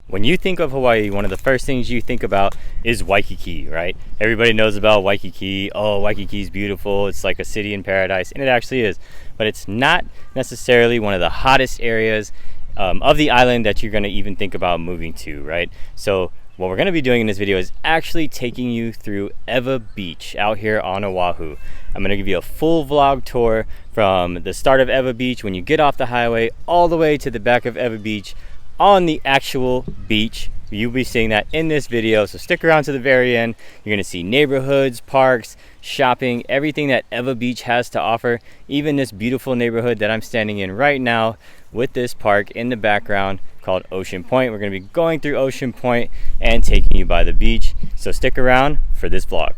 When you think of Hawaii, one of the first things you think about is Waikiki, right? Everybody knows about Waikiki. Oh, Waikiki's beautiful. It's like a city in paradise, and it actually is. But it's not necessarily one of the hottest areas of the island that you're going to even think about moving to, right? So what we're going to be doing in this video is actually taking you through Ewa Beach out here on Oahu. I'm going to give you a full vlog tour from the start of Ewa Beach when you get off the highway all the way to the back of Ewa Beach on the actual beach. You'll be seeing that in this video, so stick around to the very end. You're going to see neighborhoods, parks, shopping, everything that Ewa Beach has to offer, even this beautiful neighborhood that I'm standing in right now with this park in the background called Ocean Point. We're going to be going through Ocean Point and taking you by the beach, so stick around for this vlog.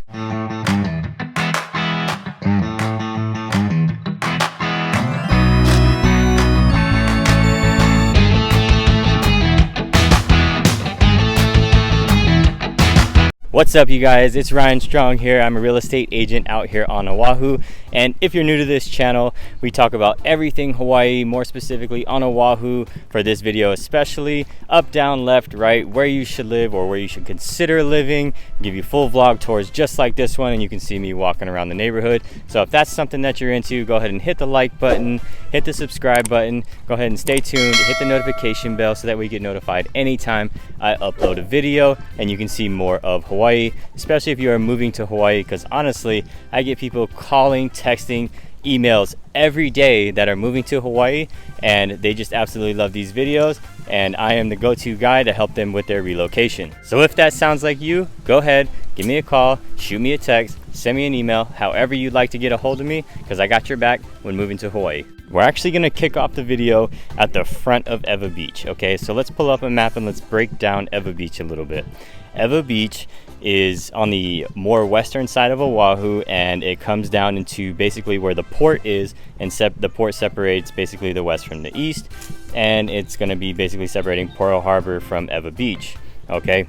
What's up, you guys? It's Ryan Strong here. I'm a real estate agent out here on Oahu, and if you're new to this channel, we talk about everything Hawaii, more specifically on Oahu for this video, especially up, down, left, right, where you should live or where you should consider living. Give you full vlog tours just like this one, and you can see me walking around the neighborhood. So if that's something that you're into, go ahead and hit the like button, hit the subscribe button, go ahead and stay tuned, hit the notification bell so that we get notified anytime I upload a video and you can see more of Hawaii, especially if you are moving to Hawaii, because honestly, I get people calling, texting, emails every day that are moving to Hawaii, and they just absolutely love these videos, and I am the go-to guy to help them with their relocation. So if that sounds like you, go ahead, give me a call, shoot me a text, send me an email, however you'd like to get a hold of me, because I got your back when moving to Hawaii. We're actually going to kick off the video at the front of Ewa Beach. Okay, so let's pull up a map and let's break down Ewa Beach a little bit. Ewa Beach is on the more western side of Oahu, and it comes down into basically where the port is, and the port separates basically the west from the east, and it's going to be basically separating Pearl Harbor from Ewa Beach. Okay,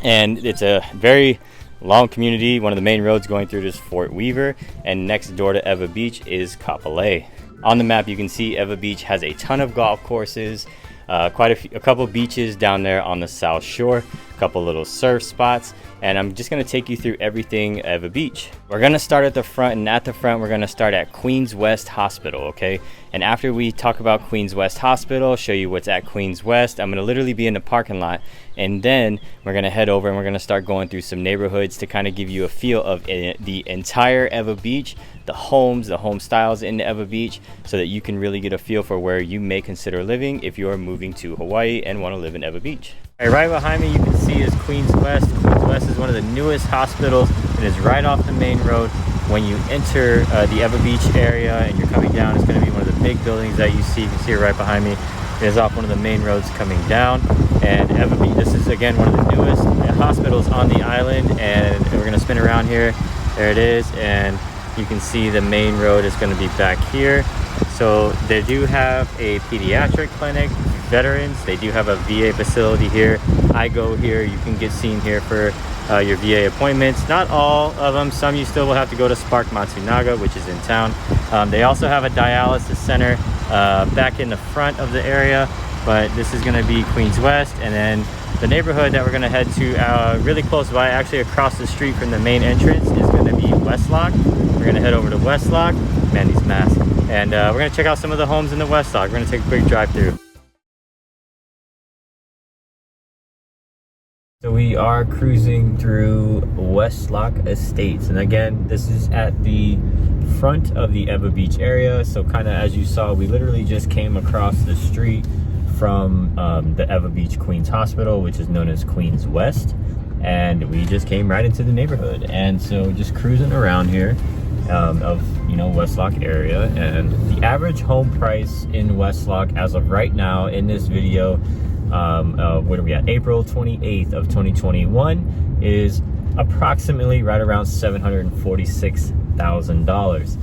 and it's a very long community. One of the main roads going through is Fort Weaver, and next door to Ewa Beach is Kapolei. On the map, you can see Ewa Beach has a ton of golf courses, a couple beaches down there on the south shore, a couple little surf spots, and I'm just going to take you through everything Ewa Beach. We're going to start at the front, and at the front we're going to start at Queens West Hospital, okay? And after we talk about Queens West Hospital, show you what's at Queens West, I'm going to literally be in the parking lot, and then we're going to head over and we're going to start going through some neighborhoods to kind of give you a feel of the entire Ewa Beach, the home styles in Ewa Beach, so that you can really get a feel for where you may consider living if you are moving to Hawaii and want to live in Ewa Beach. Right behind me you can see is Queens West. Queens West is one of the newest hospitals. It is right off the main road. When you enter the Ewa Beach area and you're coming down, it's going to be one of the big buildings that you see. You can see it right behind me. It is off one of the main roads coming down. And Ewa Beach, this is again one of the newest hospitals on the island, and we're going to spin around here. There it is, and you can see the main road is going to be back here. So they do have a pediatric clinic, veterans, they do have a VA facility here. I go here, you can get seen here for your VA appointments. Not all of them, some you still will have to go to Spark Matsunaga, which is in town. They also have a dialysis center back in the front of the area, but this is going to be Queens West. And then the neighborhood that we're going to head to really close by, actually across the street from the main entrance, is going to be West Loch. We're going to head over to West Loch, man, these masks, and we're going to check out some of the homes in the West Loch. We're going to take a quick drive through. So we are cruising through West Loch Estates, and again, this is at the front of the Ewa Beach area. So kind of as you saw, we literally just came across the street from the Ewa Beach Queens Hospital, which is known as Queens West, and we just came right into the neighborhood. And so just cruising around here of West Loch area, and the average home price in West Loch as of right now in this video, what are we at, April 28th of 2021, is approximately right around $746,000.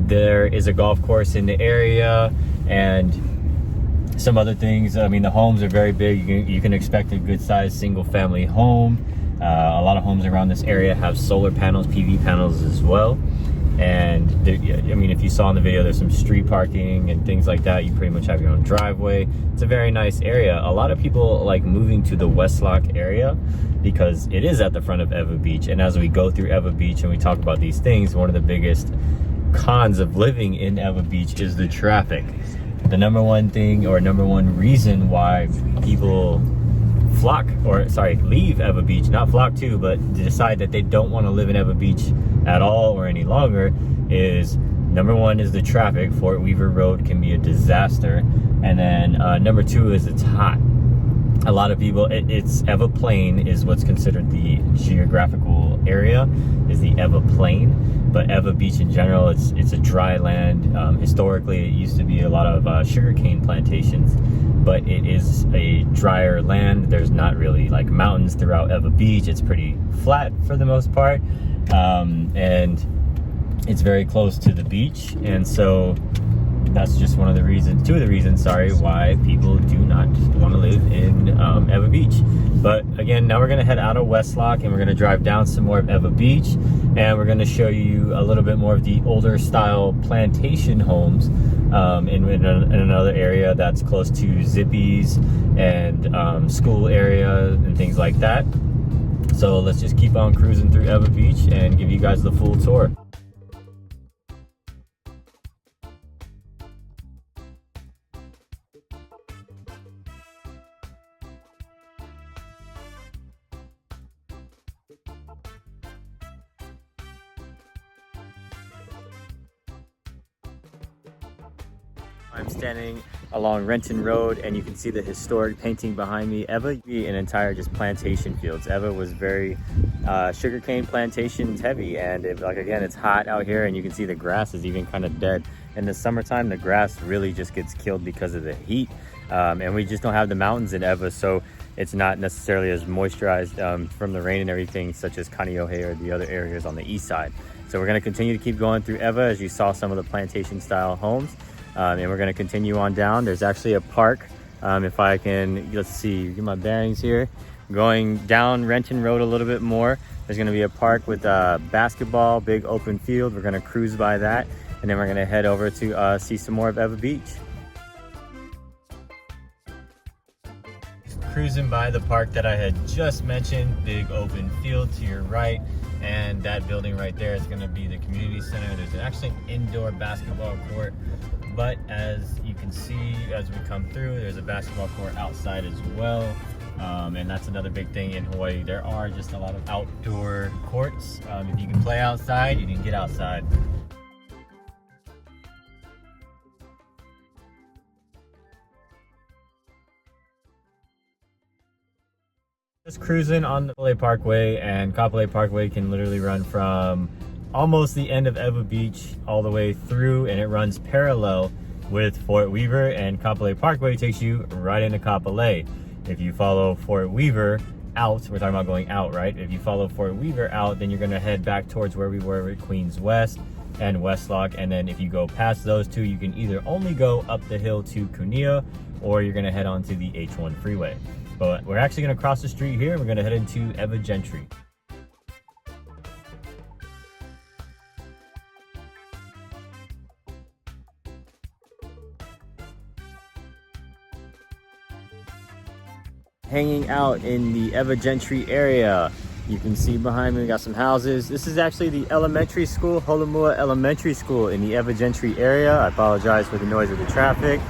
There is a golf course in the area and some other things. I mean, the homes are very big. You can expect a good sized single family home. A lot of homes around this area have solar panels, PV panels as well. And there, I mean, if you saw in the video, there's some street parking and things like that. You pretty much have your own driveway. It's a very nice area. A lot of people like moving to the West Loch area because it is at the front of Ewa Beach. And as we go through Ewa Beach and we talk about these things, one of the biggest cons of living in Ewa Beach is the traffic. The number one thing, or number one reason why people leave Ewa Beach, not flock to, but decide that they don't want to live in Ewa Beach at all or any longer, is number one is the traffic. Fort Weaver Road can be a disaster. And then number two is it's hot. A lot of people, it's Ewa Plain is what's considered the geographical area, is the Ewa Plain. But Ewa Beach in general, it's a dry land. Historically, it used to be a lot of sugarcane plantations, but it is a drier land. There's not really like mountains throughout Ewa Beach. It's pretty flat for the most part, and it's very close to the beach. And so that's just two of the reasons, why people do not want to live in Ewa Beach. But again, now we're going to head out of West Loch and we're going to drive down some more of Ewa Beach, and we're going to show you a little bit more of the older style plantation homes in another area that's close to Zippy's and school area and things like that. So let's just keep on cruising through Ewa Beach and give you guys the full tour. I'm standing along Renton Road, and you can see the historic painting behind me. Ewa, an entire just plantation fields. Ewa was very sugarcane plantations heavy, and again, it's hot out here, and you can see the grass is even kind of dead. In the summertime, the grass really just gets killed because of the heat, and we just don't have the mountains in Ewa, so it's not necessarily as moisturized from the rain and everything, such as Kaneohe or the other areas on the east side. So we're going to continue to keep going through Ewa, as you saw some of the plantation style homes. And we're going to continue on down. There's actually a park. If I can, let's see, get my bearings here. Going down Renton Road a little bit more, there's going to be a park with basketball, big open field. We're going to cruise by that, and then we're going to head over to see some more of Ewa Beach. Cruising by the park that I had just mentioned, big open field to your right, and that building right there is going to be the community center. There's actually an indoor basketball court, but as you can see as we come through, there's a basketball court outside as well. And that's another big thing in Hawaii. There are just a lot of outdoor courts. If you can play outside, you can get outside. Just cruising on the Kapolei Parkway, and Kapolei Parkway can literally run from almost the end of Ewa Beach all the way through, and it runs parallel with Fort Weaver, and Kapolei Parkway takes you right into Kapolei. If you follow Fort Weaver out, we're talking about going out, right? If you follow Fort Weaver out, then you're going to head back towards where we were at Queens West and West Loch. And then if you go past those two, you can either only go up the hill to Kunia, or you're going to head onto the H1 freeway. But we're actually going to cross the street here. We're going to head into Ewa Gentry. Hanging out in the Ewa Gentry area. You can see behind me we got some houses. This is actually the elementary school, Holomua Elementary School in the Ewa Gentry area. I apologize for the noise of the traffic.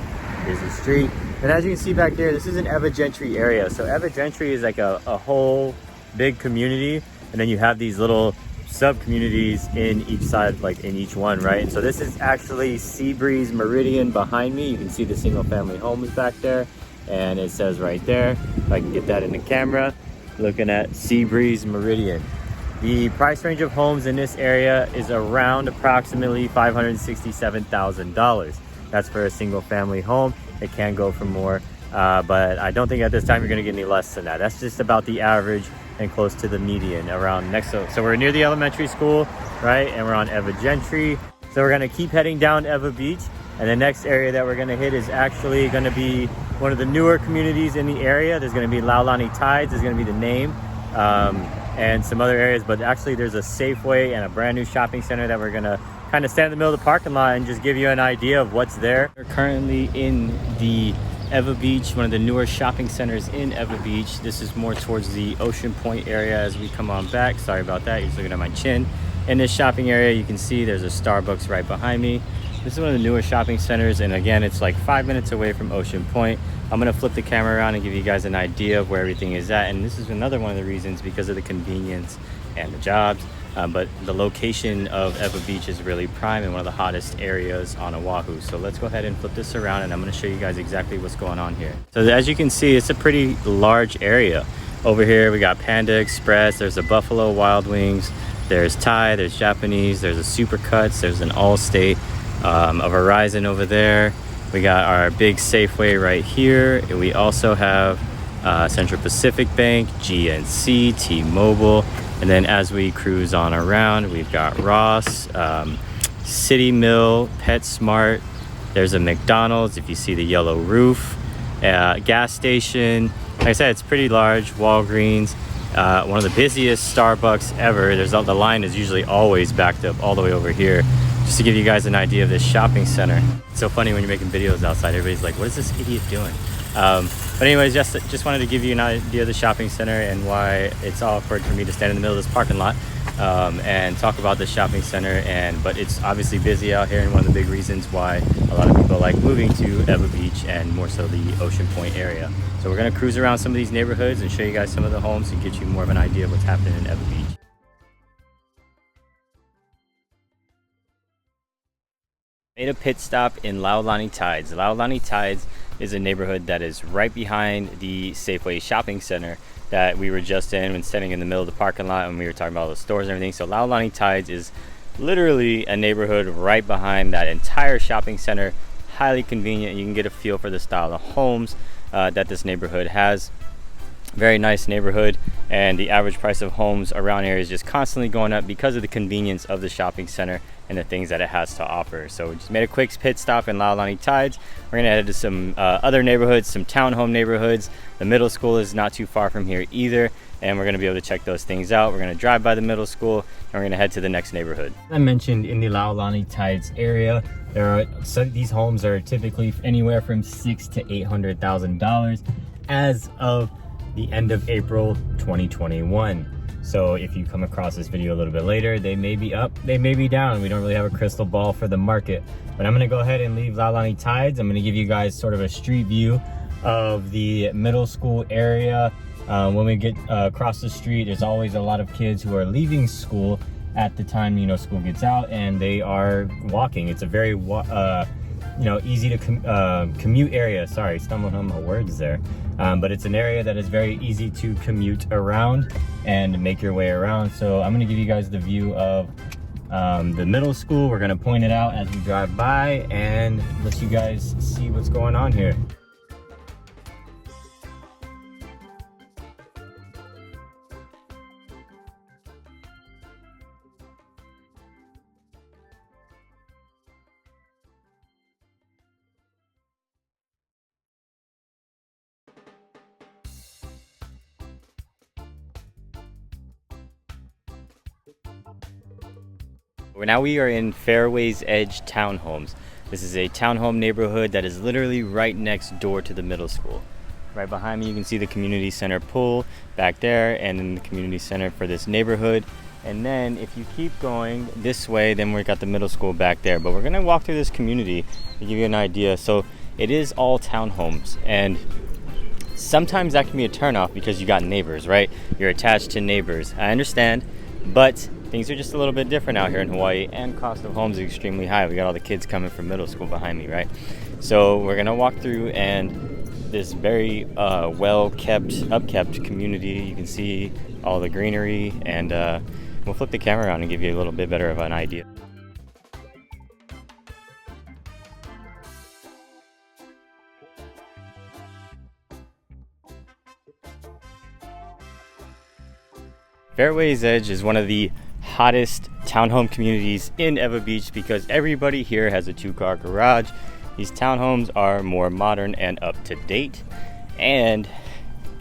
Here's the street. And as you can see back there, this is an Ewa Gentry area. So Ewa Gentry is like a whole big community, and then you have these little sub-communities in each side, like in each one, right? And so this is actually Seabreeze Meridian behind me. You can see the single family homes back there, and it says right there, if I can get that in the camera, looking at Seabreeze Meridian. The price range of homes in this area is around approximately $567,000. That's for a single family home. It can go for more, but I don't think at this time you're gonna get any less than that. That's just about the average and close to the median around next. So we're near the elementary school, right? And we're on Ewa Gentry. So we're gonna keep heading down Ewa Beach. And the next area that we're gonna hit is actually gonna be one of the newer communities in the area. There's gonna be Laulani Tides, is gonna be the name, and some other areas, but actually there's a Safeway and a brand new shopping center that we're gonna kind of stand in the middle of the parking lot and just give you an idea of what's there. We're currently in the Ewa Beach, one of the newer shopping centers in Ewa Beach. This is more towards the Ocean Point area as we come on back. Sorry about that, you're just looking at my chin. In this shopping area, you can see there's a Starbucks right behind me. This is one of the newer shopping centers, and again, it's like 5 minutes away from Ocean Point. I'm gonna flip the camera around and give you guys an idea of where everything is at, and this is another one of the reasons, because of the convenience and the jobs. But the location of Ewa Beach is really prime and one of the hottest areas on Oahu. So let's go ahead and flip this around, and I'm going to show you guys exactly what's going on here. So as you can see, it's a pretty large area. Over here we got Panda Express, there's a Buffalo Wild Wings, there's Thai, there's Japanese, there's a Supercuts, there's an Allstate, a Verizon over there. We got our big Safeway right here. We also have Central Pacific Bank, GNC, T-Mobile. And then as we cruise on around, we've got Ross, City Mill, PetSmart. There's a McDonald's, if you see the yellow roof, gas station. Like I said, it's pretty large. Walgreens, one of the busiest Starbucks ever. The line is usually always backed up all the way over here. Just to give you guys an idea of this shopping center. It's so funny when you're making videos outside, everybody's like, what is this idiot doing? But anyways, just wanted to give you an idea of the shopping center and why it's awkward for me to stand in the middle of this parking lot and talk about the shopping center. But it's obviously busy out here, and one of the big reasons why a lot of people like moving to Ewa Beach, and more so the Ocean Point area. So we're gonna cruise around some of these neighborhoods and show you guys some of the homes to get you more of an idea of what's happening in Ewa Beach. Made a pit stop in Laulani Tides. Laulani Tides is a neighborhood that is right behind the Safeway shopping center that we were just in when standing in the middle of the parking lot and we were talking about all the stores and everything. So Laulani Tides is literally a neighborhood right behind that entire shopping center. Highly convenient. You can get a feel for the style of homes that this neighborhood has. Very nice neighborhood, and the average price of homes around here is just constantly going up because of the convenience of the shopping center and the things that it has to offer. So we just made a quick pit stop in Laulani Tides. We're gonna head to some other neighborhoods, some townhome neighborhoods. The middle school is not too far from here either, and we're gonna be able to check those things out. We're gonna drive by the middle school, and we're gonna head to the next neighborhood. I mentioned in the Laulani Tides area, these homes are typically anywhere from $600,000 to $800,000 as of the end of April 2021. So if you come across this video a little bit later, they may be up, they may be down. We don't really have a crystal ball for the market, but I'm gonna go ahead and leave Laulani Tides. I'm gonna give you guys sort of a street view of the middle school area. When we get across the street, there's always a lot of kids who are leaving school at the time, school gets out, and they are walking. It's a very easy to commute area. Sorry, stumbling on my words there. But it's an area that is very easy to commute around and make your way around. So I'm gonna give you guys the view of the middle school. We're gonna point it out as we drive by and let you guys see what's going on here. Now we are in Fairways Edge Townhomes. This is a townhome neighborhood that is literally right next door to the middle school. Right behind me you can see the community center pool back there, and then the community center for this neighborhood. And then if you keep going this way, then we've got the middle school back there. But we're gonna walk through this community to give you an idea. So it is all townhomes, and sometimes that can be a turnoff because you got neighbors, right? You're attached to neighbors. I understand, but things are just a little bit different out here in Hawaii, and cost of homes is extremely high. We got all the kids coming from middle school behind me, right? So we're gonna walk through, and this very upkept community. You can see all the greenery, and we'll flip the camera around and give you a little bit better of an idea. Fairways Edge is one of the hottest townhome communities in Ewa Beach because everybody here has a 2-car garage. These townhomes are more modern and up to date, and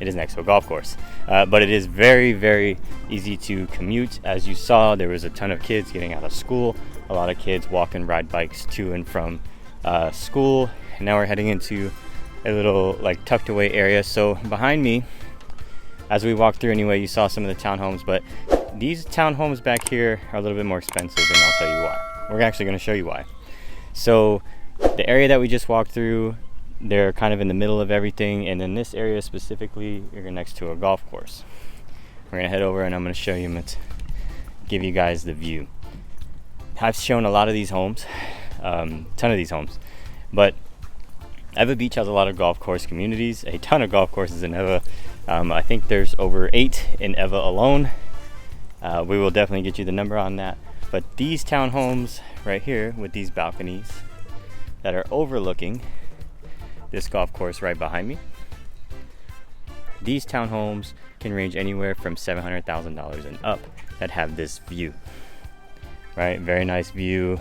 it is next to a golf course. But it is very, very easy to commute. As you saw, there was a ton of kids getting out of school, a lot of kids walk and ride bikes to and from school. And now we're heading into a little like tucked away area. So behind me, as we walked through anyway, you saw some of the townhomes, but these townhomes back here are a little bit more expensive, and I'll tell you why. We're actually going to show you why. So the area that we just walked through, they're kind of in the middle of everything, and in this area specifically, you're next to a golf course. We're going to head over and I'm going to show you, give you guys the view. I've shown a lot of these homes, ton of these homes, but Ewa Beach has a lot of golf course communities, a ton of golf courses in Ewa. I think there's over 8 in Ewa alone. We will definitely get you the number on that. But these townhomes right here with these balconies that are overlooking this golf course right behind me, these townhomes can range anywhere from $700,000 and up that have this view. Right, very nice view.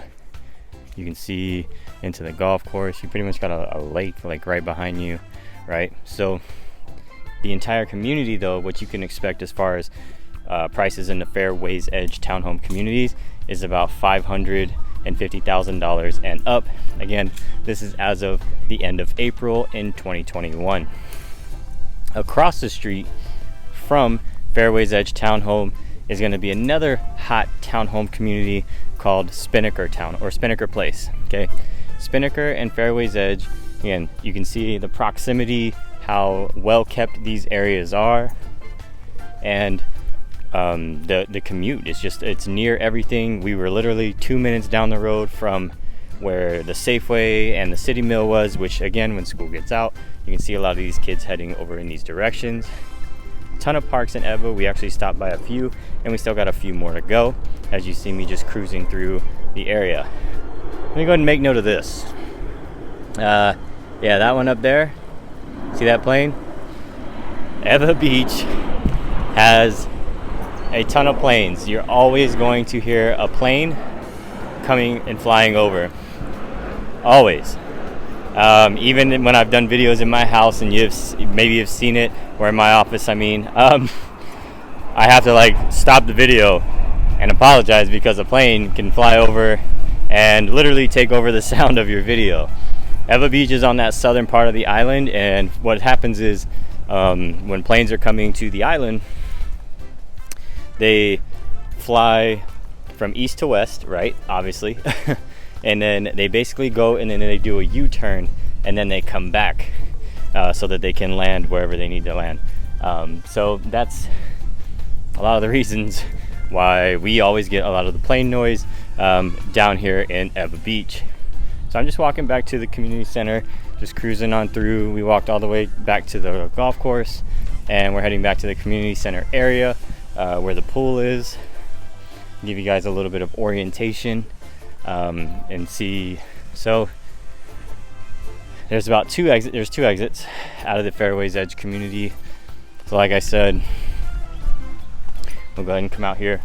You can see into the golf course. You pretty much got a lake like right behind you, right? So the entire community, though, what you can expect as far as prices in the Fairways Edge townhome communities is about $550,000 and up. Again, this is as of the end of April in 2021. Across the street from Fairways Edge townhome is going to be another hot townhome community called Spinnaker Town or Spinnaker Place. Okay, Spinnaker and Fairways Edge. Again, you can see the proximity, how well kept these areas are, and the commute is just, it's near everything. We were literally 2 minutes down the road from where the Safeway and the City Mill was, which again, when school gets out, you can see a lot of these kids heading over in these directions. Ton of parks in Ewa. We actually stopped by a few, and we still got a few more to go as you see me just cruising through the area. Let me go ahead and make note of this. Yeah, that one up there, see that plane? Ewa Beach has a ton of planes. You're always going to hear a plane coming and flying over. Always. Even when I've done videos in my house and maybe you've seen it, or in my office, I have to like stop the video and apologize because a plane can fly over and literally take over the sound of your video. Ewa Beach is on that southern part of the island, and what happens is when planes are coming to the island, they fly from east to west, right? Obviously. And then they basically go and then they do a U-turn and then they come back so that they can land wherever they need to land. So that's a lot of the reasons why we always get a lot of the plane noise down here in Ewa Beach. So I'm just walking back to the community center, just cruising on through. We walked all the way back to the golf course, and we're heading back to the community center area where the pool is. Give you guys a little bit of orientation and see. So there's about two exits out of the Fairways Edge community. So like I said, we'll go ahead and come out here.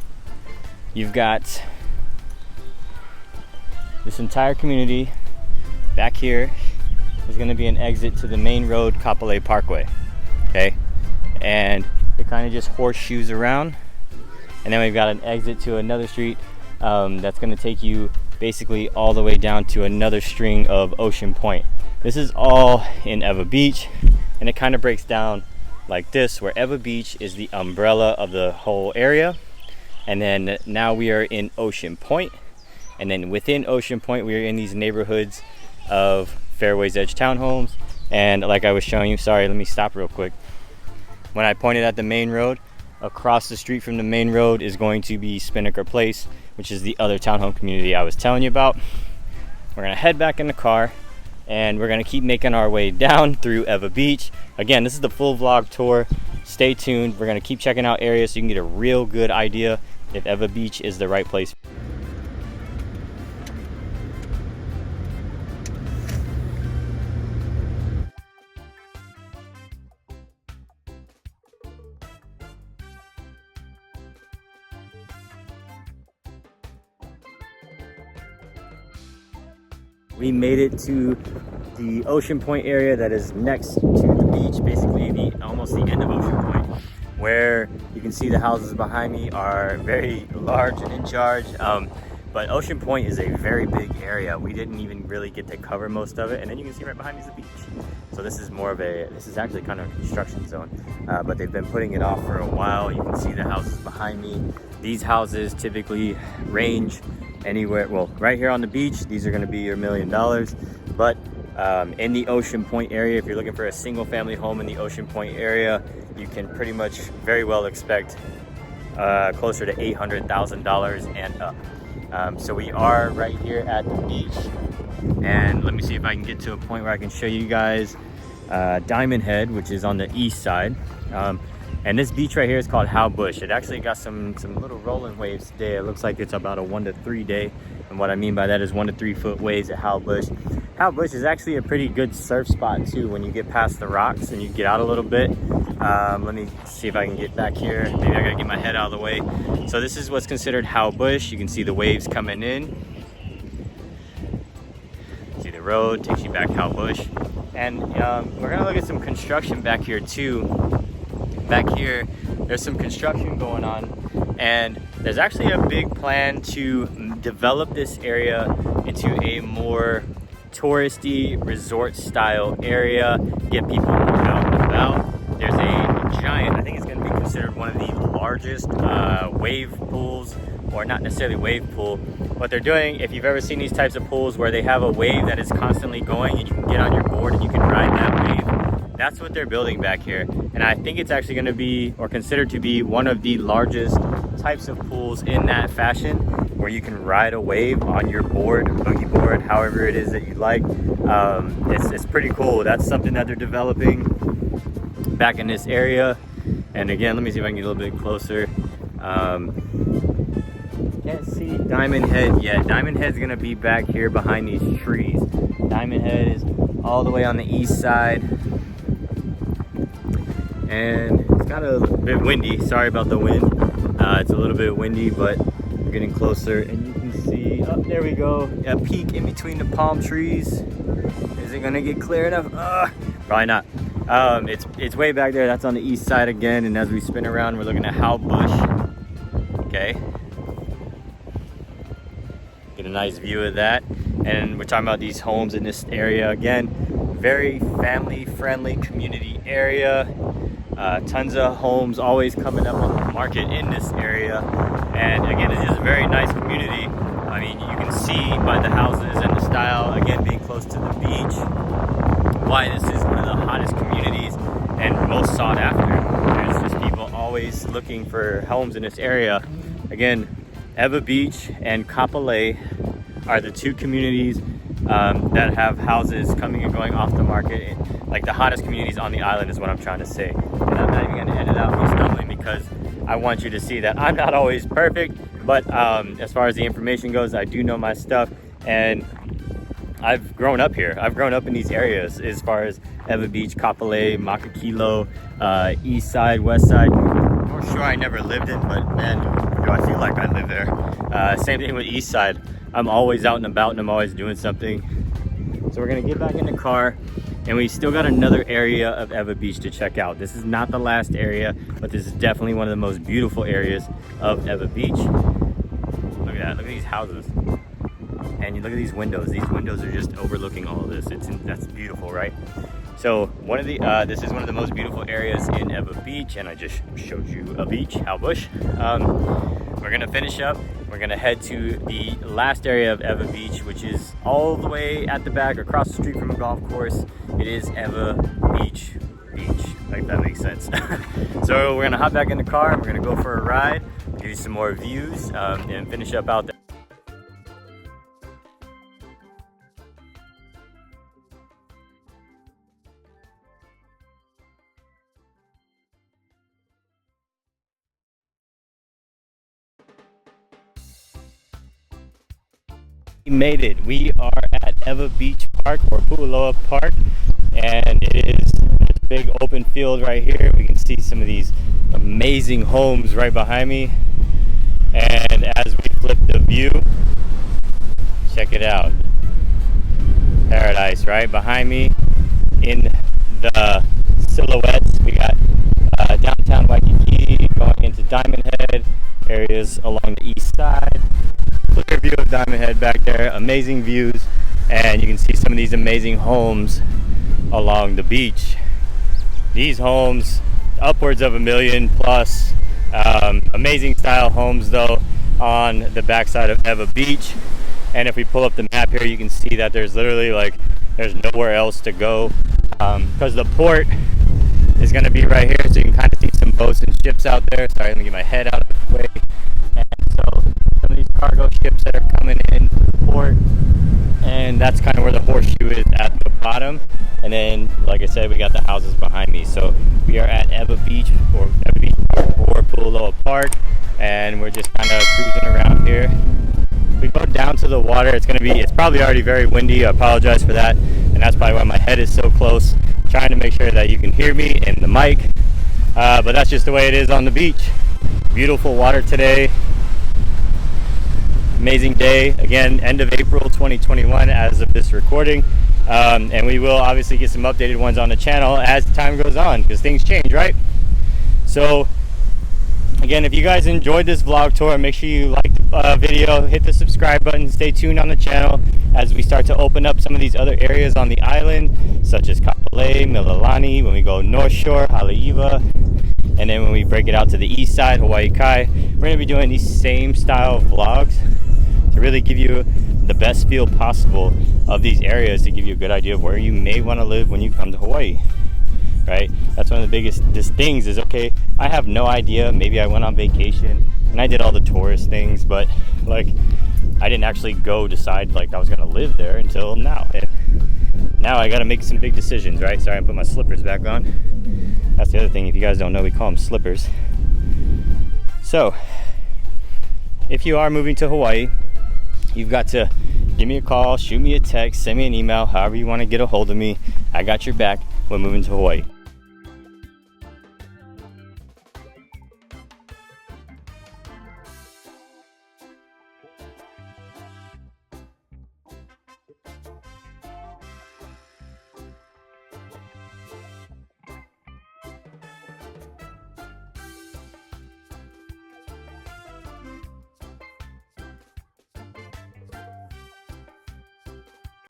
You've got this entire community. Back here is going to be an exit to the main road, Kapolei Parkway. Okay, and it kind of just horseshoes around, and then we've got an exit to another street that's going to take you basically all the way down to another string of Ocean Point. This is all in Ewa Beach, and it kind of breaks down like this, where Ewa Beach is the umbrella of the whole area, and then now we are in Ocean Point, and then within Ocean Point we are in these neighborhoods of Fairways Edge townhomes. And like I was showing you, sorry, let me stop real quick. When I pointed at the main road, across the street from the main road is going to be Spinnaker Place, which is the other townhome community I was telling you about. We're gonna head back in the car, and we're gonna keep making our way down through Ewa Beach. Again, this is the full vlog tour. Stay tuned. We're gonna keep checking out areas so you can get a real good idea if Ewa Beach is the right place. We made it to the Ocean Point area that is next to the beach, basically almost the end of Ocean Point, where you can see the houses behind me are very large and in charge. But Ocean Point is a very big area. We didn't even really get to cover most of it. And then you can see right behind me is the beach. So this is this is actually kind of a construction zone, but they've been putting it off for a while. You can see the houses behind me. These houses typically range anywhere, well, right here on the beach, these are gonna be your $1 million. But in the Ocean Point area, if you're looking for a single family home in the Ocean Point area, you can pretty much very well expect closer to $800,000 and up. So we are right here at the beach, and let me see if I can get to a point where I can show you guys Diamond Head, which is on the east side. And this beach right here is called How Bush. It actually got some little rolling waves today. It looks like it's about a 1 to 3 day. And what I mean by that is 1 to 3 foot waves at How Bush. How Bush is actually a pretty good surf spot too when you get past the rocks and you get out a little bit. Let me see if I can get back here. Maybe I gotta get my head out of the way. So this is what's considered How Bush. You can see the waves coming in. See the road takes you back How Bush. And we're gonna look at some construction back here too. Back here, there's some construction going on, and there's actually a big plan to develop this area into a more touristy resort style area, get people out and about. There's a giant, I think it's going to be considered one of the largest wave pools, or not necessarily wave pool. What they're doing, if you've ever seen these types of pools where they have a wave that is constantly going and you can get on your board and you can ride that wave, that's what they're building back here. And I think it's actually going to be, or considered to be, one of the largest types of pools in that fashion, where you can ride a wave on your board, boogie board, however it is that you like. It's pretty cool. That's something that they're developing back in this area. And again, let me see if I can get a little bit closer. Can't see Diamond Head yet. Diamond Head's gonna be back here behind these trees. Diamond Head is all the way on the east side. And it's got a bit windy. Sorry about the wind. It's a little bit windy, but we're getting closer, and you can see, oh, there we go, a peak in between the palm trees. Is it gonna get clear enough? Probably not. It's way back there. That's on the east side again, and as we spin around, we're looking at How Bush. Okay. Get a nice view of that. And we're talking about these homes in this area again. Very family-friendly community area. Tons of homes always coming up on the market in this area, and again, it's just a very nice community. I mean, you can see by the houses and the style, again, being close to the beach, why this is one of the hottest communities and most sought after. There's just people always looking for homes in this area. Again, Ewa Beach and Kapolei are the two communities that have houses coming and going off the market. Like the hottest communities on the island is what I'm trying to say. And I'm not even going to edit out me stumbling, because I want you to see that I'm not always perfect, but as far as the information goes, I do know my stuff, and I've grown up here. I've grown up in these areas as far as Ewa Beach, Kapolei, Makai, east side, west side. I'm sure I never lived in, but man, do I feel like I live there. Same thing with east side. I'm always out and about, and I'm always doing something. So we're gonna get back in the car, and we still got another area of Ewa Beach to check out. This is not the last area, but this is definitely one of the most beautiful areas of Ewa Beach. Look at that, look at these houses. And you look at these windows. These windows are just overlooking all of this. That's beautiful, right? So this is one of the most beautiful areas in Ewa Beach, and I just showed you a beach, How Bush. We're gonna finish up. We're gonna head to the last area of Ewa Beach, which is all the way at the back, across the street from a golf course. It is Ewa Beach, like that makes sense. So we're gonna hop back in the car, and we're gonna go for a ride, give you some more views, and finish up out there. We made it. We are at Ewa Beach Park, or Pu'uloa Park, and it is this big open field right here. We can see some of these amazing homes right behind me, and as we flip the view, check it out. paradise. Right behind me in the silhouettes, we got downtown Waikiki going into Diamond Head, areas along the east side. Clear view of Diamond Head back there, amazing views, and you can see some of these amazing homes along the beach. These homes, upwards of $1 million plus. Amazing style homes though on the backside of Ewa Beach. And if we pull up the map here, you can see that there's literally like there's nowhere else to go, because the port is going to be right here, so you can kind of see some boats and ships out there. Sorry, let me get my head out of the way. And so some of these cargo ships that are coming into the port, and that's kind of where the horseshoe is at the bottom. And then, like I said, we got the houses behind me. So we are at Ewa Beach, or Ewa Beach or Puloa Park, and we're just kind of cruising around here. We go down to the water. It's probably already very windy. I apologize for that, and that's probably why my head is so close. Trying to make sure that you can hear me in the mic, but that's just the way it is on the beach. Beautiful water today. Amazing day. Again, end of April 2021 as of this recording. And we will obviously get some updated ones on the channel as time goes on, because things change, right? So again, if you guys enjoyed this vlog tour, make sure you like the video, hit the subscribe button, stay tuned on the channel as we start to open up some of these other areas on the island, such as Kapolei, Mililani, when we go North Shore, Haleiwa, and then when we break it out to the east side, Hawaii Kai. We're going to be doing these same style of vlogs to really give you the best feel possible of these areas, to give you a good idea of where you may want to live when you come to Hawaii. Right? That's one of the biggest things is, okay, I have no idea. Maybe I went on vacation and I did all the tourist things, but like I didn't actually go decide like I was gonna live there until now. And now I gotta make some big decisions, right? Sorry, I put my slippers back on. That's the other thing, if you guys don't know, we call them slippers. So if you are moving to Hawaii, you've got to give me a call, shoot me a text, send me an email, however you want to get a hold of me. I got your back when moving to Hawaii.